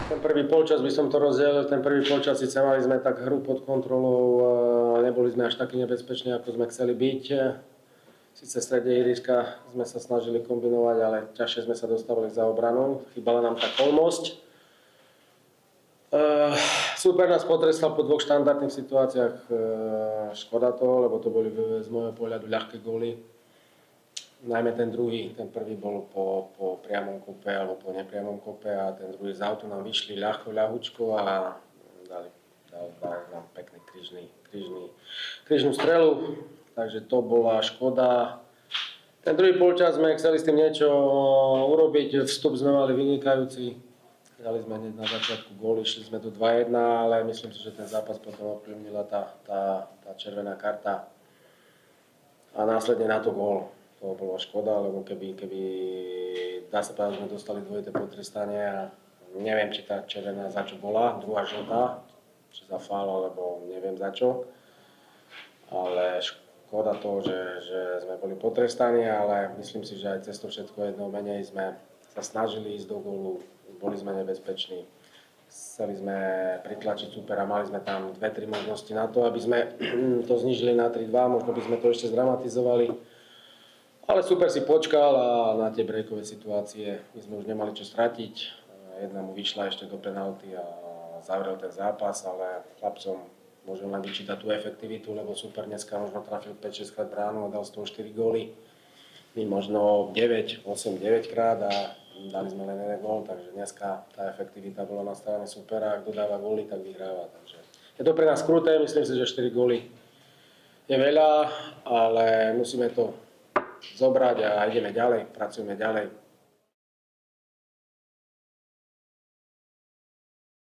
Ten prvý polčas by som to rozdelil, ten prvý polčas síce mali sme tak hru pod kontrolou, neboli sme až takí nebezpeční, ako sme chceli byť. Sice v strede ihriska sme sa snažili kombinovať, ale ťažšie sme sa dostávali za obranu, chýbala nám tá kolmosť. Super nás potrestal po dvoch štandardných situáciách, škoda to, lebo to boli z môjho pohľadu ľahké góly. Najmä ten druhý, ten prvý bol po priamom kope alebo po nepriamom kope a ten druhý z autu nám vyšli ľahučko a dali nám pekný krížnú strelu, takže to bola škoda. Ten druhý polčas sme chceli s tým niečo urobiť, vstup sme mali vynikajúci, dali sme hneď na začiatku gól, išli sme do 2-1, ale myslím si, že ten zápas potom ovplyvnila tá červená karta a následne na to gól. To bola škoda, lebo keby dá sa povedať, že sme dostali dvojité potrestanie a neviem, či tá červená za čo bola, druhá žltá, či za faul, alebo neviem za čo. Ale škoda toho, že sme boli potrestaní, ale myslím si, že aj cez to všetko jednou menej sme sa snažili ísť do gólu, boli sme nebezpeční. Chceli sme pritlačiť supera, mali sme tam 2-3 možnosti na to, aby sme to znížili na 3-2, možno by sme to ešte zdramatizovali. Ale super si počkal a na tie breakové situácie my sme už nemali čo stratiť. Jedna mu vyšla ešte do penalty a zavrel ten zápas, ale chlapcom môžem len vyčítať tú efektivitu, lebo super dneska možno trafil 5-6 krát bránu a dal z toho 4 góly. My možno 8-9 krát a dali sme len jeden gól, takže dneska tá efektivita bola na strane supera, ak dodáva góly, tak vyhráva. Takže je to pre nás kruté, myslím si, že 4 góly je veľa, ale musíme to zobrať a ideme ďalej, pracujeme ďalej.